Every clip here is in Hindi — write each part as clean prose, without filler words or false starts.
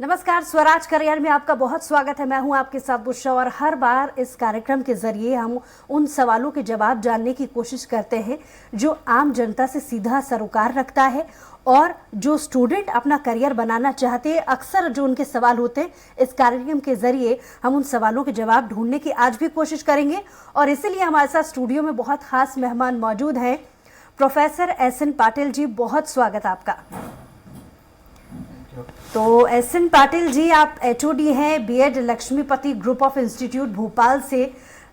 नमस्कार, स्वराज करियर में आपका बहुत स्वागत है। मैं हूं आपके साथ बुशरा और हर बार इस कार्यक्रम के जरिए हम उन सवालों के जवाब जानने की कोशिश करते हैं जो आम जनता से सीधा सरोकार रखता है और जो स्टूडेंट अपना करियर बनाना चाहते हैं। अक्सर जो उनके सवाल होते हैं, इस कार्यक्रम के जरिए हम उन सवालों के जवाब ढूंढने की आज भी कोशिश करेंगे और इसीलिए हमारे साथ स्टूडियो में बहुत खास मेहमान मौजूद हैं। प्रोफेसर SN पाटिल जी, बहुत स्वागत आपका। तो SN पाटिल जी, आप HOD हैं B.Ed Laxmipati group of institute Bhopal से।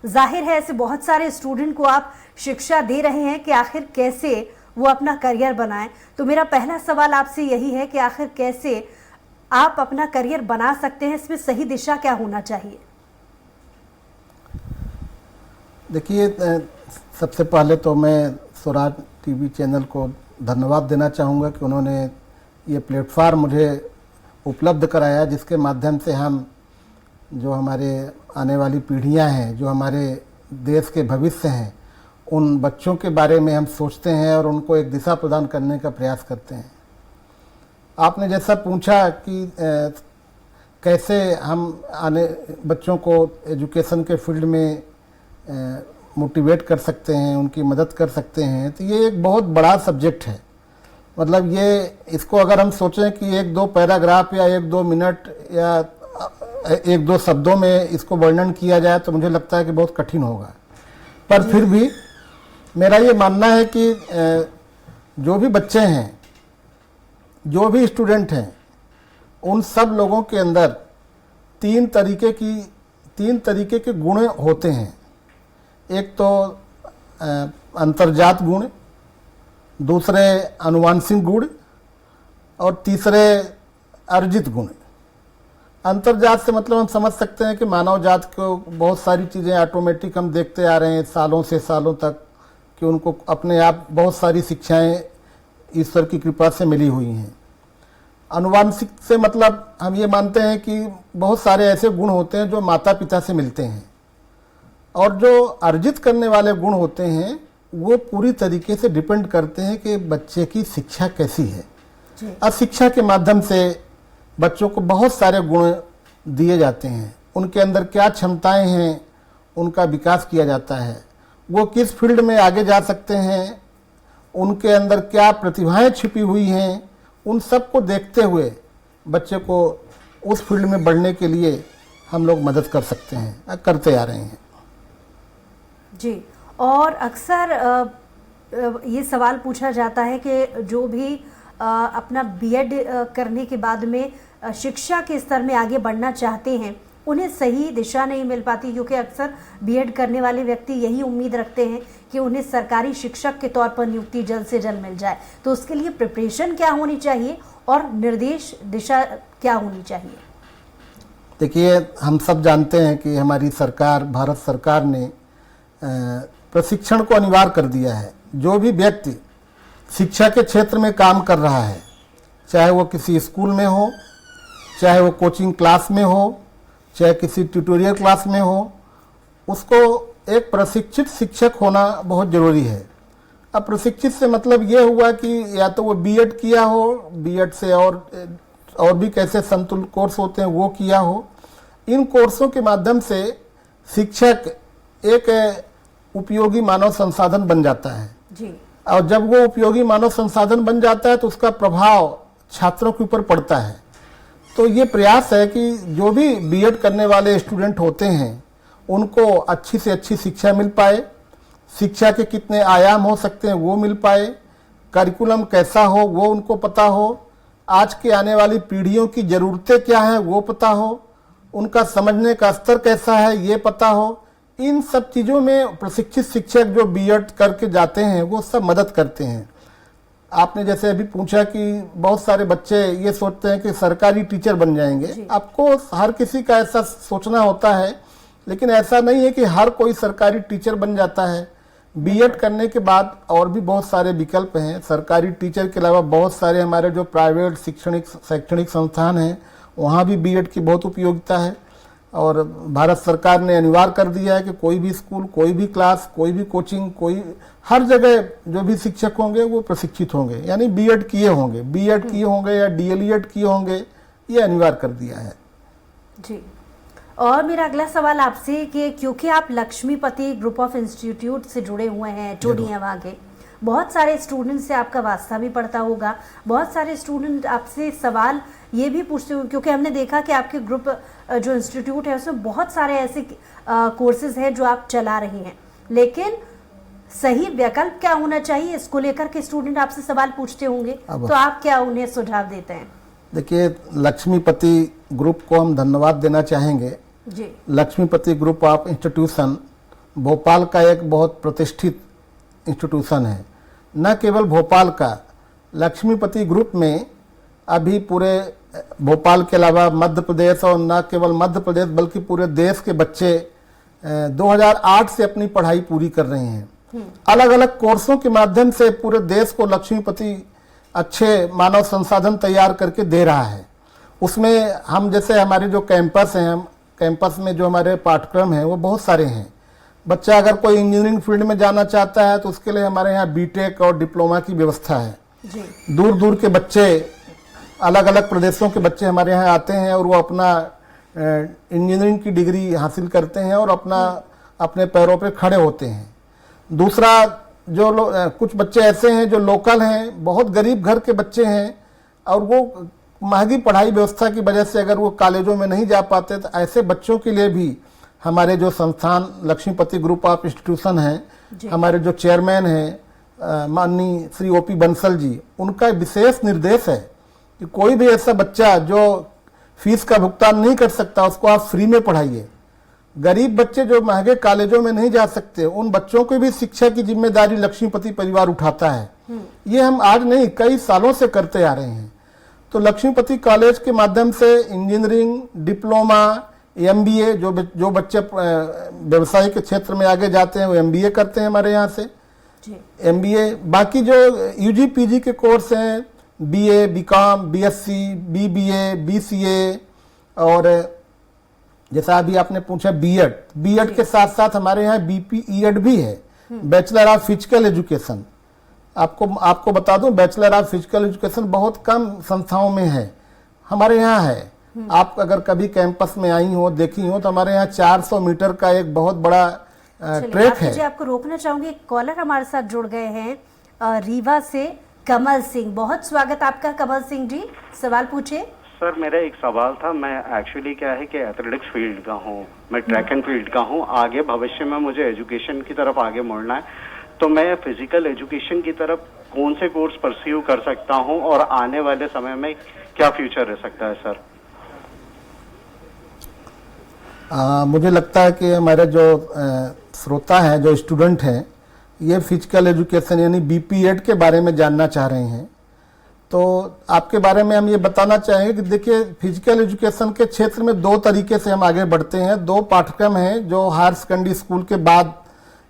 जाहिर है ऐसे बहुत सारे स्टूडेंट को आप शिक्षा दे रहे हैं कि आखिर कैसे वो अपना करियर बनाएं। तो मेरा पहला सवाल आपसे यही है कि आखिर कैसे आप अपना करियर बना सकते हैं, इसमें सही दिशा क्या होना चाहिए? देखिए, सबसे पहले तो मैं स्वराज टीवी चैनल को धन्यवाद देना चाहूँगा कि उन्होंने ये प्लेटफार्म मुझे उपलब्ध कराया, जिसके माध्यम से हम जो हमारे आने वाली पीढ़ियां हैं, जो हमारे देश के भविष्य हैं, उन बच्चों के बारे में हम सोचते हैं और उनको एक दिशा प्रदान करने का प्रयास करते हैं। आपने जैसा पूछा कि कैसे हम आने बच्चों को एजुकेशन के फील्ड में मोटिवेट कर सकते हैं, उनकी मदद कर सकते हैं, तो ये एक बहुत बड़ा सब्जेक्ट है। मतलब ये इसको अगर हम सोचें कि एक दो पैराग्राफ या एक दो मिनट या एक दो शब्दों में इसको वर्णन किया जाए तो मुझे लगता है कि बहुत कठिन होगा। पर फिर भी मेरा ये मानना है कि जो भी बच्चे हैं, जो भी स्टूडेंट हैं, उन सब लोगों के अंदर तीन तरीके के गुण होते हैं। एक तो अंतर्जात गुण, दूसरे अनुवांशिक गुण और तीसरे अर्जित गुण। अंतर्जात से मतलब हम समझ सकते हैं कि मानव जात को बहुत सारी चीज़ें ऑटोमेटिक हम देखते आ रहे हैं सालों से सालों तक, कि उनको अपने आप बहुत सारी शिक्षाएं ईश्वर की कृपा से मिली हुई हैं। अनुवांशिक से मतलब हम ये मानते हैं कि बहुत सारे ऐसे गुण होते हैं जो माता पिता से मिलते हैं, और जो अर्जित करने वाले गुण होते हैं वो पूरी तरीके से डिपेंड करते हैं कि बच्चे की शिक्षा कैसी है। अब शिक्षा के माध्यम से बच्चों को बहुत सारे गुण दिए जाते हैं, उनके अंदर क्या क्षमताएं हैं उनका विकास किया जाता है, वो किस फील्ड में आगे जा सकते हैं, उनके अंदर क्या प्रतिभाएं छिपी हुई हैं, उन सब को देखते हुए बच्चे को उस फील्ड में बढ़ने के लिए हम लोग मदद कर सकते हैं, करते आ रहे हैं जी। और अक्सर ये सवाल पूछा जाता है कि जो भी अपना B.Ed करने के बाद में शिक्षा के स्तर में आगे बढ़ना चाहते हैं, उन्हें सही दिशा नहीं मिल पाती, क्योंकि अक्सर B.Ed करने वाले व्यक्ति यही उम्मीद रखते हैं कि उन्हें सरकारी शिक्षक के तौर पर नियुक्ति जल्द से जल्द मिल जाए। तो उसके लिए प्रिपरेशन क्या होनी चाहिए और निर्देश दिशा क्या होनी चाहिए? देखिए, हम सब जानते हैं कि हमारी सरकार, भारत सरकार ने प्रशिक्षण को अनिवार्य कर दिया है। जो भी व्यक्ति शिक्षा के क्षेत्र में काम कर रहा है, चाहे वो किसी स्कूल में हो, चाहे वो कोचिंग क्लास में हो, चाहे किसी ट्यूटोरियल क्लास में हो, उसको एक प्रशिक्षित शिक्षक होना बहुत ज़रूरी है। अब प्रशिक्षित से मतलब ये हुआ कि या तो वो B.Ed किया हो, B.Ed से और भी कैसे समतुल्य कोर्स होते हैं वो किया हो। इन कोर्सों के माध्यम से शिक्षक एक उपयोगी मानव संसाधन बन जाता है जी। और जब वो उपयोगी मानव संसाधन बन जाता है तो उसका प्रभाव छात्रों के ऊपर पड़ता है। तो ये प्रयास है कि जो भी B.Ed करने वाले स्टूडेंट होते हैं उनको अच्छी से अच्छी शिक्षा मिल पाए, शिक्षा के कितने आयाम हो सकते हैं वो मिल पाए, करिकुलम कैसा हो वो उनको पता हो, आज के आने वाली पीढ़ियों की ज़रूरतें क्या हैं वो पता हो, उनका समझने का स्तर कैसा है ये पता हो। इन सब चीज़ों में प्रशिक्षित शिक्षक जो B.Ed करके जाते हैं वो सब मदद करते हैं। आपने जैसे अभी पूछा कि बहुत सारे बच्चे ये सोचते हैं कि सरकारी टीचर बन जाएंगे। आपको हर किसी का ऐसा सोचना होता है, लेकिन ऐसा नहीं है कि हर कोई सरकारी टीचर बन जाता है। B.Ed करने के बाद और भी बहुत सारे विकल्प हैं। सरकारी टीचर के अलावा बहुत सारे हमारे जो प्राइवेट शैक्षणिक संस्थान हैं वहाँ भी B.Ed की बहुत उपयोगिता है, और भारत सरकार ने अनिवार्य कर दिया है कि कोई भी स्कूल, कोई भी क्लास, कोई भी कोचिंग, कोई हर जगह जो भी शिक्षक होंगे वो प्रशिक्षित होंगे, यानी B.Ed किए होंगे या DLED किए होंगे ये अनिवार्य कर दिया है। जी, और मेरा अगला सवाल आपसे कि क्योंकि आप लक्ष्मीपति ग्रुप ऑफ इंस्टीट्यूट से जुड़े हुए हैं, टोडी हैं वहाँ के, बहुत सारे स्टूडेंट से आपका वास्ता भी पड़ता होगा, बहुत सारे स्टूडेंट आपसे सवाल ये भी पूछते होंगे, क्योंकि हमने देखा कि आपके ग्रुप जो इंस्टीट्यूट है उसमें बहुत सारे ऐसे कोर्सेज हैं जो आप चला रही हैं, लेकिन सही विकल्प क्या होना चाहिए इसको लेकर के स्टूडेंट आपसे सवाल पूछते होंगे, तो आप क्या उन्हें सुझाव देते हैं? देखिए, लक्ष्मीपति ग्रुप को हम धन्यवाद देना चाहेंगे जी। Laxmipati group of institution Bhopal का एक बहुत प्रतिष्ठित इंस्टीट्यूशन है। न केवल भोपाल का, लक्ष्मीपति ग्रुप में अभी पूरे भोपाल के अलावा मध्य प्रदेश, और न केवल मध्य प्रदेश बल्कि पूरे देश के बच्चे 2008 से अपनी पढ़ाई पूरी कर रहे हैं। अलग अलग कोर्सों के माध्यम से पूरे देश को लक्ष्मीपति अच्छे मानव संसाधन तैयार करके दे रहा है। उसमें हम जैसे हमारे जो कैंपस हैं, हम कैंपस में जो हमारे पाठ्यक्रम हैं वो बहुत सारे हैं। बच्चा अगर कोई इंजीनियरिंग फील्ड में जाना चाहता है तो उसके लिए हमारे यहाँ बीटेक और डिप्लोमा की व्यवस्था है। जी। दूर दूर के बच्चे, अलग अलग प्रदेशों के बच्चे हमारे यहाँ आते हैं और वो अपना इंजीनियरिंग की डिग्री हासिल करते हैं और अपने पैरों पे खड़े होते हैं। दूसरा, जो कुछ बच्चे ऐसे हैं जो लोकल हैं, बहुत गरीब घर के बच्चे हैं और वो महंगी पढ़ाई व्यवस्था की वजह से अगर वो कॉलेजों में नहीं जा पाते, तो ऐसे बच्चों के लिए भी हमारे जो संस्थान लक्ष्मीपति ग्रुप ऑफ इंस्टीट्यूशन हैं, हमारे जो चेयरमैन हैं माननीय श्री ओपी बंसल जी, उनका विशेष निर्देश है कि कोई भी ऐसा बच्चा जो फीस का भुगतान नहीं कर सकता उसको आप फ्री में पढ़ाइए। गरीब बच्चे जो महंगे कॉलेजों में नहीं जा सकते, उन बच्चों को भी शिक्षा की जिम्मेदारी लक्ष्मीपति परिवार उठाता है। ये हम आज नहीं, कई सालों से करते आ रहे हैं। तो लक्ष्मीपति कॉलेज के माध्यम से इंजीनियरिंग, डिप्लोमा, एमबीए, जो बच्चे व्यवसाय के क्षेत्र में आगे जाते हैं वो एमबीए करते हैं हमारे यहाँ से। एमबीए, बाकी जो यूजी पीजी के कोर्स हैं, BA, BCom, BSc, BBA, BCA, और जैसा अभी आपने पूछा बीएड के साथ साथ हमारे यहाँ बीपीईएड भी है, बैचलर ऑफ फिजिकल एजुकेशन। आपको बता दूं, बैचलर ऑफ फिजिकल एजुकेशन बहुत कम संस्थाओं में है, हमारे यहाँ है। आप अगर कभी कैंपस में आई हो, देखी हो, तो हमारे यहाँ 400 मीटर का एक बहुत बड़ा ट्रैक है। मुझे आपको रोकना चाहूंगी, कॉलर हमारे साथ जुड़ गए हैं रीवा से, कमल सिंह। बहुत स्वागत आपका कमल सिंह जी, सवाल पूछिए। सर, मेरा एक सवाल था। मैं एक्चुअली क्या है कि एथलेटिक्स फील्ड का हूँ, मैं ट्रैक एंड फील्ड का हूँ। आगे भविष्य में मुझे एजुकेशन की तरफ आगे मुड़ना है, तो मैं फिजिकल एजुकेशन की तरफ कौन से कोर्स परस्यू कर सकता हूँ और आने वाले समय में क्या फ्यूचर रह सकता है सर? मुझे लगता है कि हमारे जो श्रोता हैं, जो स्टूडेंट हैं, ये फिजिकल एजुकेशन यानी बीपीएड के बारे में जानना चाह रहे हैं। तो आपके बारे में हम ये बताना चाहेंगे कि देखिए, फिजिकल एजुकेशन के क्षेत्र में दो तरीके से हम आगे बढ़ते हैं। दो पाठ्यक्रम हैं जो हायर सेकेंडरी स्कूल के बाद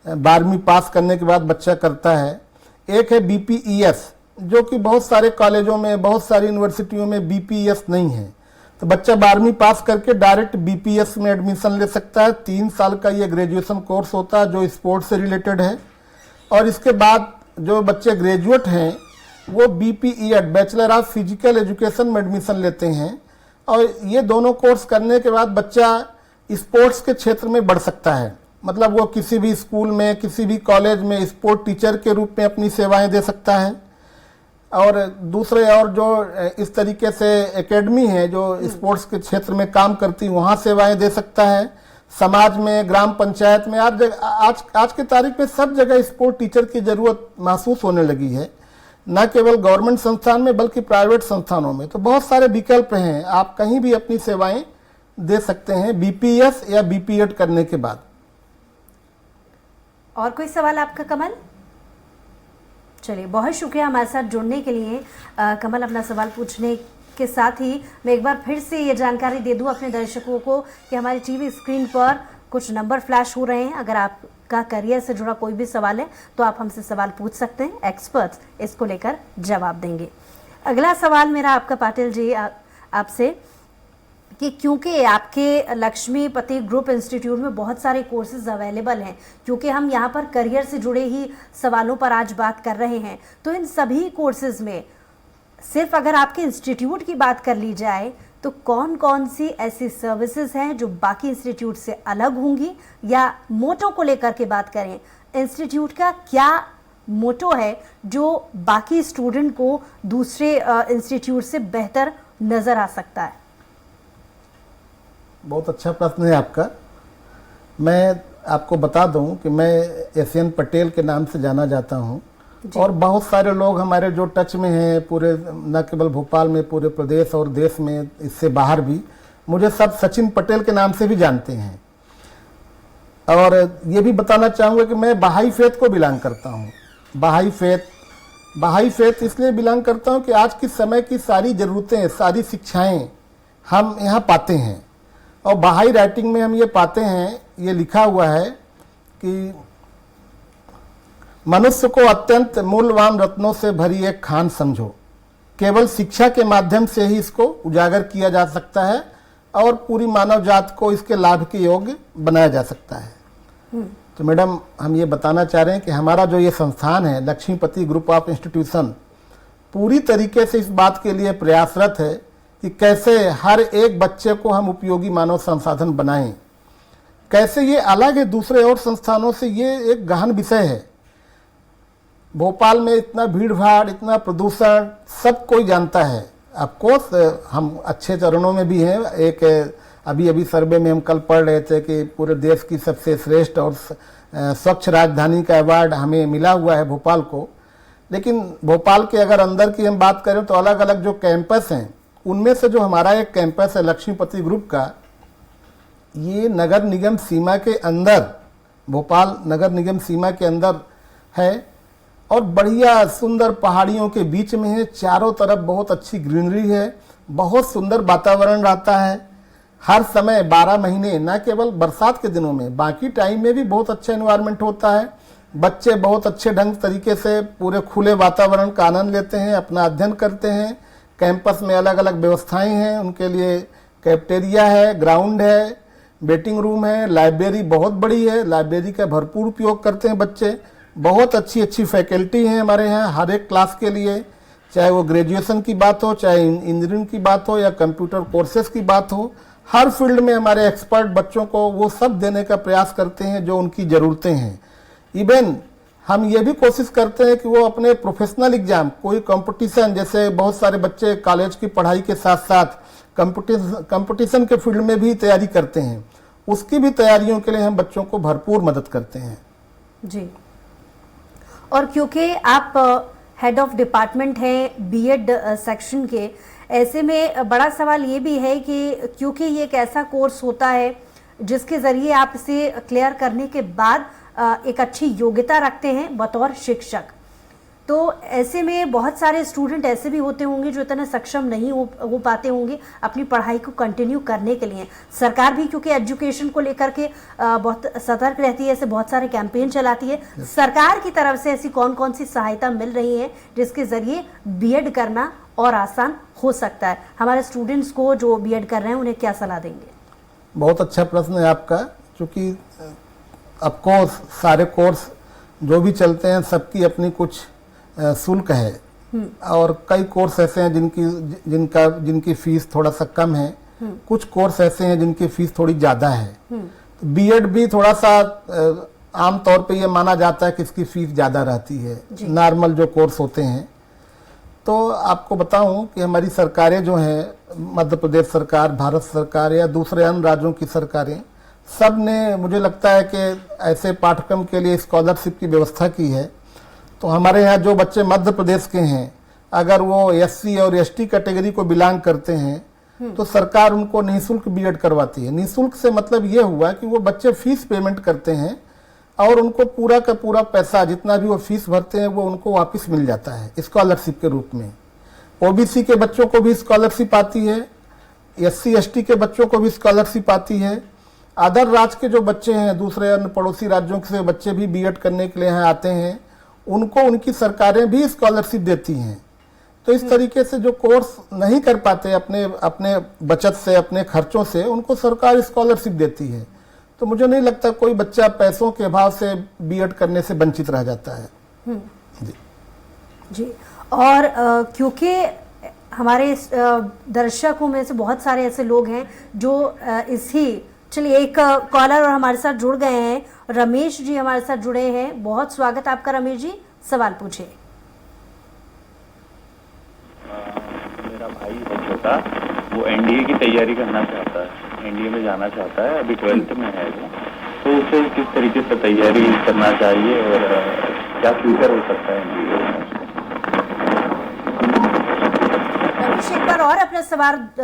12वीं पास करने के बाद बच्चा करता है। एक है बीपीईएस, जो कि बहुत सारे कॉलेजों में, बहुत सारी यूनिवर्सिटियों में बीपीईएस नहीं है। तो बच्चा 12वीं पास करके डायरेक्ट बीपीएस में एडमिशन ले सकता है। 3 साल का ये ग्रेजुएशन कोर्स होता है जो स्पोर्ट्स से रिलेटेड है। और इसके बाद जो बच्चे ग्रेजुएट हैं वो बीपीईएड, बैचलर ऑफ फिजिकल एजुकेशन में एडमिशन लेते हैं। और ये दोनों कोर्स करने के बाद बच्चा स्पोर्ट्स के क्षेत्र में बढ़ सकता है। मतलब वो किसी भी स्कूल में, किसी भी कॉलेज में स्पोर्ट टीचर के रूप में अपनी सेवाएं दे सकता है। और दूसरे और जो इस तरीके से एकेडमी है जो स्पोर्ट्स के क्षेत्र में काम करती, वहाँ सेवाएं दे सकता है। समाज में, ग्राम पंचायत में, आज के तारीख में सब जगह स्पोर्ट टीचर की जरूरत महसूस होने लगी है, न केवल गवर्नमेंट संस्थान में बल्कि प्राइवेट संस्थानों में। तो बहुत सारे विकल्प हैं, आप कहीं भी अपनी सेवाएं दे सकते हैं बीपीएस या बीपीएड करने के बाद। और कोई सवाल आपका कमल? चलिए, बहुत शुक्रिया हमारे साथ जुड़ने के लिए। कमल, अपना सवाल पूछने के साथ ही मैं एक बार फिर से ये जानकारी दे दूं अपने दर्शकों को कि हमारी टीवी स्क्रीन पर कुछ नंबर फ्लैश हो रहे हैं। अगर आपका करियर से जुड़ा कोई भी सवाल है तो आप हमसे सवाल पूछ सकते हैं, एक्सपर्ट्स इसको लेकर जवाब देंगे। अगला सवाल मेरा आपका पाटिल जी आपसे कि क्योंकि आपके लक्ष्मीपति ग्रुप इंस्टीट्यूट में बहुत सारे कोर्सेज अवेलेबल हैं, क्योंकि हम यहाँ पर करियर से जुड़े ही सवालों पर आज बात कर रहे हैं, तो इन सभी कोर्सेज में सिर्फ अगर आपके इंस्टीट्यूट की बात कर ली जाए तो कौन कौन सी ऐसी सर्विसेज हैं जो बाकी इंस्टीट्यूट से अलग होंगी, या मोटो को लेकर के बात करें, इंस्टीट्यूट का क्या मोटो है जो बाकी स्टूडेंट को दूसरे इंस्टीट्यूट से बेहतर नजर आ सकता है? बहुत अच्छा प्रश्न है आपका। मैं आपको बता दूं कि मैं एसएन पटेल के नाम से जाना जाता हूं, और बहुत सारे लोग हमारे जो टच में हैं पूरे, न केवल भोपाल में, पूरे प्रदेश और देश में, इससे बाहर भी, मुझे सब सचिन पटेल के नाम से भी जानते हैं। और ये भी बताना चाहूँगा कि मैं बहाई फेथ को बिलोंग करता हूँ। बहाई फेथ इसलिए बिलोंग करता हूँ कि आज के समय की सारी ज़रूरतें, सारी शिक्षाएं हम यहाँ पाते हैं। और बहाई राइटिंग में हम ये पाते हैं, ये लिखा हुआ है कि मनुष्य को अत्यंत मूल्यवान रत्नों से भरी एक खान समझो, केवल शिक्षा के माध्यम से ही इसको उजागर किया जा सकता है और पूरी मानव जात को इसके लाभ के योग्य बनाया जा सकता है। तो मैडम, हम ये बताना चाह रहे हैं कि हमारा जो ये संस्थान है, लक्ष्मीपति ग्रुप ऑफ इंस्टीट्यूशन, पूरी तरीके से इस बात के लिए प्रयासरत है कि कैसे हर एक बच्चे को हम उपयोगी मानव संसाधन बनाएं। कैसे ये अलग है दूसरे और संस्थानों से, ये एक गहन विषय है। भोपाल में इतना भीड़ भाड़, इतना प्रदूषण, सब कोई जानता है। ऑफकोर्स हम अच्छे चरणों में भी हैं। एक अभी सर्वे में हम कल पढ़ रहे थे कि पूरे देश की सबसे श्रेष्ठ और स्वच्छ राजधानी का अवार्ड हमें मिला हुआ है भोपाल को। लेकिन भोपाल के अगर अंदर की हम बात करें तो अलग अलग जो कैंपस हैं, उनमें से जो हमारा एक कैंपस है लक्ष्मीपति ग्रुप का, ये नगर निगम सीमा के अंदर, भोपाल नगर निगम सीमा के अंदर है, और बढ़िया सुंदर पहाड़ियों के बीच में है। चारों तरफ बहुत अच्छी ग्रीनरी है, बहुत सुंदर वातावरण रहता है हर समय, 12 महीने, न केवल बरसात के दिनों में, बाकी टाइम में भी बहुत अच्छा एनवायरनमेंट होता है। बच्चे बहुत अच्छे ढंग तरीके से पूरे खुले वातावरण का आनंद लेते हैं, अपना अध्ययन करते हैं। कैंपस में अलग अलग व्यवस्थाएं हैं उनके लिए, कैफेटेरिया है, ग्राउंड है, वेटिंग रूम है, लाइब्रेरी बहुत बड़ी है, लाइब्रेरी का भरपूर उपयोग करते हैं बच्चे। बहुत अच्छी अच्छी फैकल्टी हैं हमारे यहाँ हर एक क्लास के लिए, चाहे वो ग्रेजुएशन की बात हो, चाहे इंजीनियरिंग की बात हो, या कंप्यूटर कोर्सेज की बात हो। हर फील्ड में हमारे एक्सपर्ट बच्चों को वो सब देने का प्रयास करते हैं जो उनकी ज़रूरतें हैं। इवन हम ये भी कोशिश करते हैं कि वो अपने प्रोफेशनल एग्जाम, कोई कंपटीशन, जैसे बहुत सारे बच्चे कॉलेज की पढ़ाई के साथ साथ कंपटीशन के फील्ड में भी तैयारी करते हैं, उसकी भी तैयारियों के लिए हम बच्चों को भरपूर मदद करते हैं। जी, और क्योंकि आप हेड ऑफ डिपार्टमेंट हैं बीएड सेक्शन के, ऐसे में बड़ा सवाल ये भी है कि क्योंकि ये एक ऐसा कोर्स होता है जिसके ज़रिए आप इसे क्लियर करने के बाद एक अच्छी योग्यता रखते हैं बतौर शिक्षक, तो ऐसे में बहुत सारे स्टूडेंट ऐसे भी होते होंगे जो इतना सक्षम नहीं हो पाते होंगे अपनी पढ़ाई को कंटिन्यू करने के लिए। सरकार भी क्योंकि एजुकेशन को लेकर के बहुत सतर्क रहती है, ऐसे बहुत सारे कैंपेन चलाती है। सरकार की तरफ से ऐसी कौन कौन सी सहायता मिल रही है जिसके ज़रिए बीएड करना और आसान हो सकता है? हमारे स्टूडेंट्स को जो बीएड कर रहे हैं उन्हें क्या सलाह देंगे? बहुत अच्छा प्रश्न है आपका, क्योंकि ऑफकोर्स सारे कोर्स जो भी चलते हैं सबकी अपनी कुछ शुल्क है, और कई कोर्स ऐसे हैं जिनकी फीस थोड़ा सा कम है, कुछ कोर्स ऐसे हैं जिनकी फीस थोड़ी ज़्यादा है। तो बीएड भी थोड़ा सा आम तौर पे ये माना जाता है कि इसकी फीस ज़्यादा रहती है नॉर्मल जो कोर्स होते हैं। तो आपको बताऊं कि हमारी सरकारें जो हैं, मध्य प्रदेश सरकार, भारत सरकार या दूसरे अन्य राज्यों की सरकारें, सब ने मुझे लगता है कि ऐसे पाठ्यक्रम के लिए स्कॉलरशिप की व्यवस्था की है। तो हमारे यहाँ जो बच्चे मध्य प्रदेश के हैं, अगर वो एससी और एसटी कैटेगरी को बिलोंग करते हैं तो सरकार उनको निःशुल्क बीएड करवाती है। निःशुल्क से मतलब ये हुआ कि वो बच्चे फीस पेमेंट करते हैं और उनको पूरा का पूरा पैसा, जितना भी वो फीस भरते हैं, वो उनको वापस मिल जाता है स्कॉलरशिप के रूप में। ओबीसी के बच्चों को भी स्कॉलरशिप आती है, एससी एसटी के बच्चों को भी स्कॉलरशिप आती है। अदर राज्य के जो बच्चे हैं, दूसरे अन्य पड़ोसी राज्यों से बच्चे भी बीएड करने के लिए यहाँ आते हैं, उनको उनकी सरकारें भी स्कॉलरशिप देती हैं। तो इस तरीके से जो कोर्स नहीं कर पाते अपने बचत से, अपने खर्चों से, उनको सरकार स्कॉलरशिप देती है। तो मुझे नहीं लगता कोई बच्चा पैसों के अभाव से बीएड करने से वंचित रह जाता है। जी, और क्योंकि हमारे दर्शकों में से बहुत सारे ऐसे लोग हैं जो चलिए एक कॉलर और हमारे साथ जुड़ गए हैं। रमेश जी हमारे साथ जुड़े हैं, बहुत स्वागत आपका रमेश जी, सवाल पूछिए। मेरा भाई है छोटा, वो एनडीए की तैयारी करना चाहता है, एनडीए में जाना चाहता है, अभी 12th में है वो, तो उसे किस तरीके से तैयारी करना चाहिए और क्या फ्यूचर हो सकता है एनडीए में? रमेश एक बार और अपना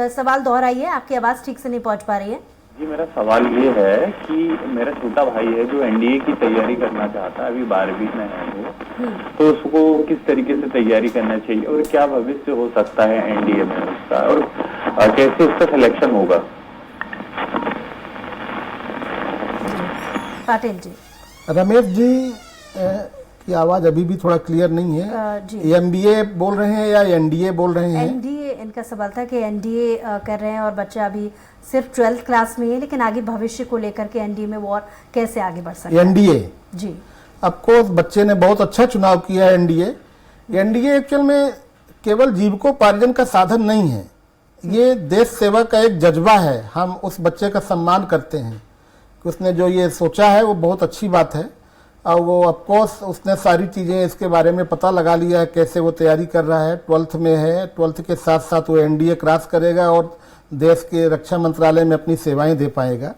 सवाल दोहराइए, आपकी आवाज ठीक से नहीं पहुंच पा रही है। जी, मेरा सवाल ये है कि मेरा छोटा भाई है जो एनडीए की तैयारी करना चाहता है, अभी 12वीं में है वो, तो उसको किस तरीके से तैयारी करना चाहिए और क्या भविष्य हो सकता है एनडीए में उसका, और कैसे उसका सिलेक्शन होगा? पाटिल जी। रमेश जी की आवाज अभी भी थोड़ा क्लियर नहीं है। जी। एमबीए बोल रहे हैं या एनडीए बोल रहे हैं? एनडीए, इनका सवाल था कि एनडीए कर रहे हैं और बच्चा अभी सिर्फ 12th क्लास में है, लेकिन आगे भविष्य को लेकर के एनडीए में वो और कैसे आगे बढ़ सकता है? एनडीए जी, ऑफकोर्स बच्चे ने बहुत अच्छा चुनाव किया है। एनडीए एक्चुअल में केवल जीविकोपार्जन का साधन नहीं है, ये देश सेवा का एक जज्बा है। हम उस बच्चे का सम्मान करते हैं कि उसने जो ये सोचा है वो बहुत अच्छी बात है, और वो ऑफकोर्स उसने सारी चीज़ें इसके बारे में पता लगा लिया है, कैसे वो तैयारी कर रहा है। 12th में है, 12th के साथ साथ वो एनडीए क्रॉस करेगा और देश के रक्षा मंत्रालय में अपनी सेवाएं दे पाएगा।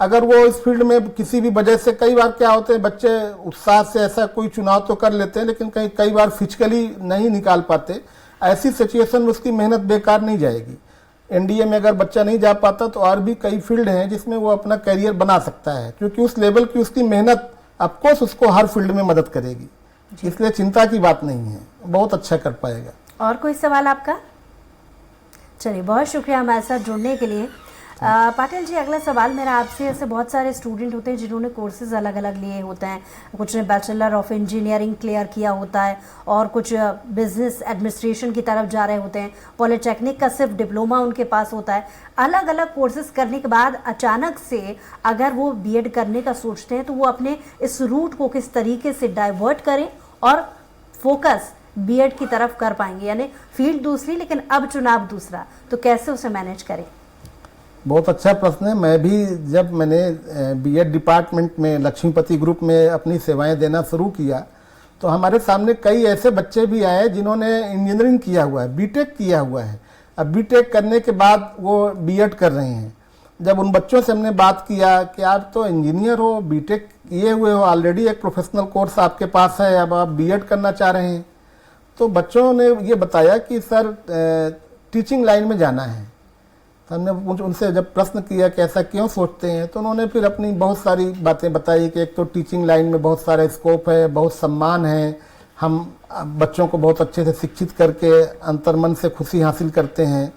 अगर वो इस फील्ड में किसी भी वजह से, कई बार क्या होते हैं बच्चे उत्साह से ऐसा कोई चुनाव तो कर लेते हैं लेकिन कई बार फिजिकली नहीं निकाल पाते, ऐसी सिचुएशन में उसकी मेहनत बेकार नहीं जाएगी। एनडीए में अगर बच्चा नहीं जा पाता तो और भी कई फील्ड हैं जिसमें वो अपना करियर बना सकता है, क्योंकि उस लेवल की उसकी मेहनत ऑफकोर्स उसको हर फील्ड में मदद करेगी, इसलिए चिंता की बात नहीं है, बहुत अच्छा कर पाएगा। और कोई सवाल आपका? चलिए, बहुत शुक्रिया हमारे साथ जुड़ने के लिए। पाटिल जी, अगला सवाल मेरा आपसे, ऐसे बहुत सारे स्टूडेंट होते हैं जिन्होंने कोर्सेज अलग अलग लिए होते हैं, कुछ ने बैचलर ऑफ इंजीनियरिंग क्लियर किया होता है और कुछ बिजनेस एडमिनिस्ट्रेशन की तरफ जा रहे होते हैं, पॉलिटेक्निक का सिर्फ डिप्लोमा उनके पास होता है। अलग अलग कोर्सेज करने के बाद अचानक से अगर वो बीएड करने का सोचते हैं तो वो अपने इस रूट को किस तरीके से डाइवर्ट करें और फोकस बीएड की तरफ कर पाएंगे, यानी फील्ड दूसरी लेकिन अब चुनाव दूसरा, तो कैसे उसे मैनेज करें? बहुत अच्छा प्रश्न है। मैं भी जब मैंने बीएड डिपार्टमेंट में लक्ष्मीपति ग्रुप में अपनी सेवाएं देना शुरू किया तो हमारे सामने कई ऐसे बच्चे भी आए जिन्होंने इंजीनियरिंग किया हुआ है, बीटेक किया हुआ है, अब बीटेक करने के बाद वो बीएड कर रहे हैं। जब उन बच्चों से हमने बात किया कि आप तो इंजीनियर हो, बीटेक किए हुए हो, ऑलरेडी एक प्रोफेशनल कोर्स आपके पास है, अब आप बीएड करना चाह रहे हैं, तो बच्चों ने ये बताया कि सर टीचिंग लाइन में जाना है। हमने उनसे जब प्रश्न किया कि ऐसा क्यों सोचते हैं, तो उन्होंने फिर अपनी बहुत सारी बातें बताई कि एक तो टीचिंग लाइन में बहुत सारा स्कोप है, बहुत सम्मान है, हम बच्चों को बहुत अच्छे से शिक्षित करके अंतर्मन से खुशी हासिल करते हैं।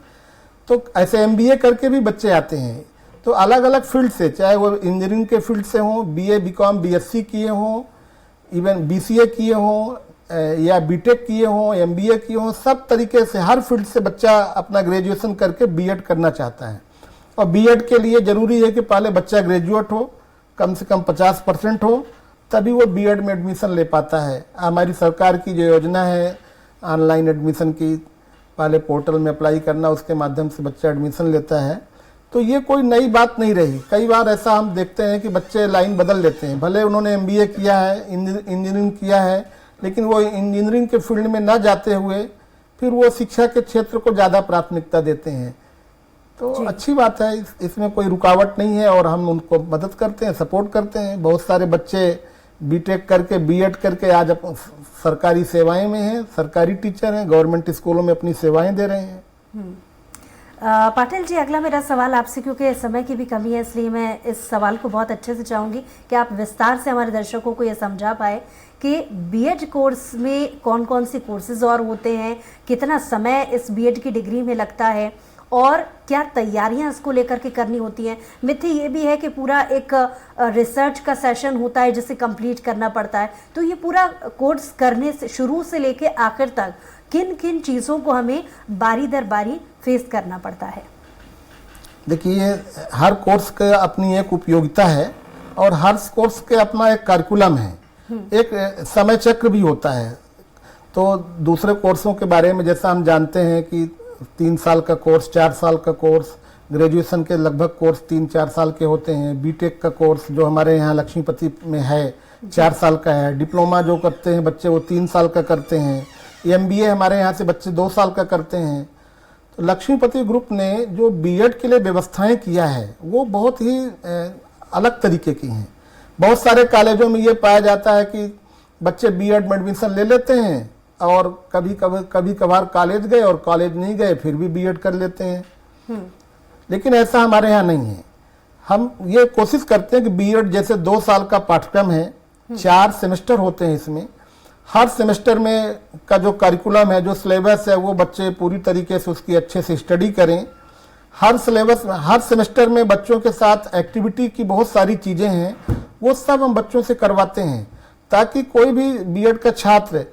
तो ऐसे एमबीए करके भी बच्चे आते हैं, तो अलग अलग फील्ड से, चाहे वो इंजीनियरिंग के फील्ड से हों, बीए बीकॉम बीएससी किए हों, इवन बीसीए किए हों या बीटेक किए हों, एमबीए किए हों, सब तरीके से हर फील्ड से बच्चा अपना ग्रेजुएशन करके बीएड करना चाहता है। और बीएड के लिए ज़रूरी है कि पहले बच्चा ग्रेजुएट हो, कम से कम 50% हो, तभी वो बीएड में एडमिशन ले पाता है। हमारी सरकार की जो योजना है ऑनलाइन एडमिशन की, पहले पोर्टल में अप्लाई करना, उसके माध्यम से बच्चा एडमिशन लेता है, तो ये कोई नई बात नहीं रही। कई बार ऐसा हम देखते हैं कि बच्चे लाइन बदल लेते हैं, भले उन्होंने एमबीए किया है, इंजीनियरिंग किया है, लेकिन वो इंजीनियरिंग के फील्ड में ना जाते हुए फिर वो शिक्षा के क्षेत्र को ज़्यादा प्राथमिकता देते हैं। तो अच्छी बात है, इसमें कोई रुकावट नहीं है और हम उनको मदद करते हैं, सपोर्ट करते हैं। बहुत सारे बच्चे बीटेक करके बीएड करके आज सरकारी सेवाएं में हैं, सरकारी टीचर हैं, गवर्नमेंट स्कूलों में अपनी सेवाएं दे रहे हैं। पाटिल जी, अगला मेरा सवाल आपसे, क्योंकि समय की भी कमी है इसलिए मैं इस सवाल को बहुत अच्छे से चाहूँगी कि आप विस्तार से हमारे दर्शकों को ये समझा पाए कि बीएड कोर्स में कौन कौन सी कोर्सेज और होते हैं, कितना समय इस बीएड की डिग्री में लगता है और क्या तैयारियां इसको लेकर के करनी होती हैं। मिथि ये भी है कि पूरा एक रिसर्च का सेशन होता है जिसे कंप्लीट करना पड़ता है, तो ये पूरा कोर्स करने से शुरू से लेके आखिर तक किन किन चीज़ों को हमें बारी दर बारी फेस करना पड़ता है? देखिए, हर कोर्स का अपनी एक उपयोगिता है और हर कोर्स के अपना एक करिकुलम है, एक समय चक्र भी होता है। तो दूसरे कोर्सों के बारे में जैसा हम जानते हैं कि 3 साल का कोर्स, 4 साल का कोर्स, ग्रेजुएशन के लगभग कोर्स 3-4 साल के होते हैं। बीटेक का कोर्स जो हमारे यहाँ लक्ष्मीपति में है 4 साल का है। डिप्लोमा जो करते हैं बच्चे वो 3 साल का करते हैं। एमबीए हमारे यहाँ से बच्चे 2 साल का करते हैं। तो लक्ष्मीपति ग्रुप ने जो बीएड के लिए व्यवस्थाएं किया है वो बहुत ही अलग तरीके की हैं। बहुत सारे कॉलेजों में ये पाया जाता है कि बच्चे बीएड में एडमिशन ले लेते हैं और कभी कभार कॉलेज गए और कॉलेज नहीं गए फिर भी बीएड कर लेते हैं। लेकिन ऐसा हमारे यहाँ नहीं है। हम ये कोशिश करते हैं कि बीएड जैसे 2 साल का पाठ्यक्रम है, 4 सेमेस्टर होते हैं इसमें। हर सेमेस्टर में का जो करिकुलम है, जो सिलेबस है, वो बच्चे पूरी तरीके से उसकी अच्छे से स्टडी करें। हर सेमेस्टर में बच्चों के साथ एक्टिविटी की बहुत सारी चीज़ें हैं, वो सब हम बच्चों से करवाते हैं ताकि कोई भी बीएड का छात्र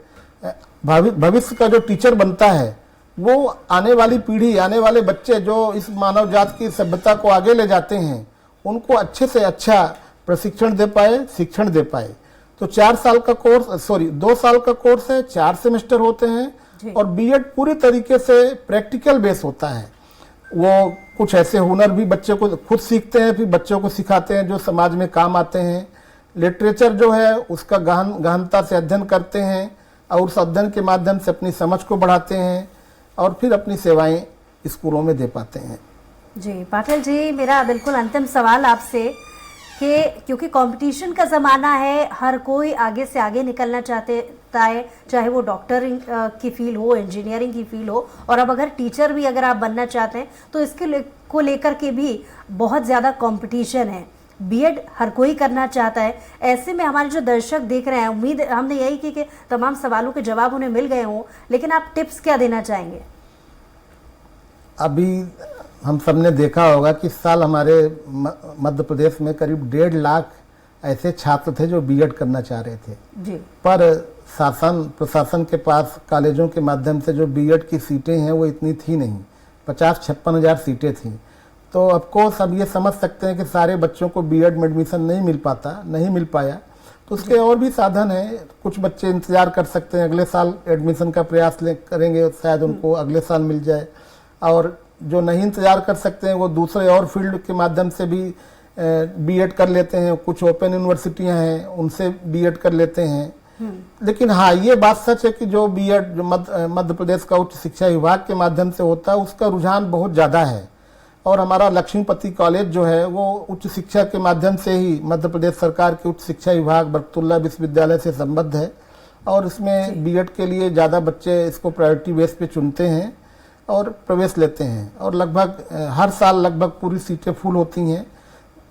भविष्य का जो टीचर बनता है वो आने वाली पीढ़ी, आने वाले बच्चे जो इस मानव जात की सभ्यता को आगे ले जाते हैं उनको अच्छे से अच्छा प्रशिक्षण दे पाए, शिक्षण दे पाए। तो 2 साल का कोर्स है, 4 सेमेस्टर होते हैं और बीएड पूरी तरीके से प्रैक्टिकल बेस होता है। वो कुछ ऐसे हुनर भी बच्चे को खुद सीखते हैं, फिर बच्चों को सिखाते हैं जो समाज में काम आते हैं। लिटरेचर जो है उसका गहनता से अध्ययन करते हैं और उस अध्ययन के माध्यम से अपनी समझ को बढ़ाते हैं और फिर अपनी सेवाएं स्कूलों में दे पाते हैं। जी पाटिल जी, मेरा बिल्कुल अंतिम सवाल आपसे कि क्योंकि कंपटीशन का ज़माना है, हर कोई आगे से आगे निकलना चाहता है, चाहे वो डॉक्टर की फील्ड हो, इंजीनियरिंग की फील्ड हो, और अब अगर टीचर भी अगर आप बनना चाहते हैं तो इसके को लेकर के भी बहुत ज़्यादा कंपटीशन है। बीएड हर कोई करना चाहता है। ऐसे में हमारे जो दर्शक देख रहे हैं, उम्मीद हमने यही की कि तमाम सवालों के जवाब उन्हें मिल गए हों, लेकिन आप टिप्स क्या देना चाहेंगे? अभी हम सबने देखा होगा कि इस साल हमारे मध्य प्रदेश में करीब 1.5 लाख ऐसे छात्र थे जो बीएड करना चाह रहे थे जी। पर प्रशासन के पास कॉलेजों के माध्यम से जो बीएड की सीटें हैं वो इतनी थी नहीं, 50-56 हज़ार सीटें थी। तो ऑफकोर्स अब ये समझ सकते हैं कि सारे बच्चों को बीएड में एडमिशन नहीं मिल पाया। तो उसके और भी साधन है। कुछ बच्चे इंतजार कर सकते हैं, अगले साल एडमिशन का प्रयास करेंगे, शायद उनको अगले साल मिल जाए। और जो नहीं इंतजार कर सकते हैं वो दूसरे और फील्ड के माध्यम से भी बीएड कर लेते हैं। कुछ ओपन यूनिवर्सिटियां हैं उनसे बीएड कर लेते हैं। लेकिन हाँ, ये बात सच है कि जो बीएड जो मध्य प्रदेश का उच्च शिक्षा विभाग के माध्यम से होता है उसका रुझान बहुत ज़्यादा है। और हमारा लक्ष्मीपति कॉलेज जो है वो उच्च शिक्षा के माध्यम से ही मध्य प्रदेश सरकार के उच्च शिक्षा विभाग बरकतुल्लाह विश्वविद्यालय से संबद्ध है और इसमें बीएड के लिए ज़्यादा बच्चे इसको प्रायोरिटी बेस पे चुनते हैं और प्रवेश लेते हैं। और लगभग हर साल लगभग पूरी सीटें फुल होती हैं।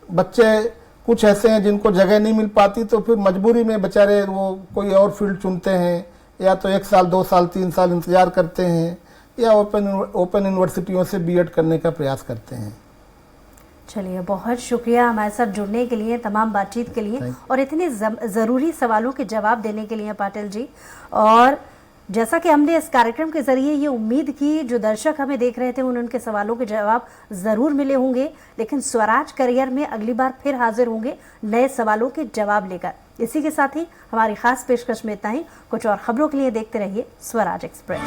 बच्चे कुछ ऐसे हैं जिनको जगह नहीं मिल पाती तो फिर मजबूरी में बेचारे वो कोई और फील्ड चुनते हैं, या तो 1 साल 2 साल 3 साल इंतजार करते हैं, या ओपन यूनिवर्सिटियों से बीएड करने का प्रयास करते हैं। चलिए, बहुत शुक्रिया हमारे साथ जुड़ने के लिए, तमाम बातचीत के लिए और इतने ज़रूरी सवालों के जवाब देने के लिए पाटिल जी। और जैसा कि हमने इस कार्यक्रम के जरिए ये उम्मीद की, जो दर्शक हमें देख रहे थे उनके सवालों के जवाब ज़रूर मिले होंगे, लेकिन स्वराज करियर में अगली बार फिर हाजिर होंगे नए सवालों के जवाब लेकर। इसी के साथ ही हमारी खास पेशकश में इतना ही। कुछ और खबरों के लिए देखते रहिए स्वराज एक्सप्रेस।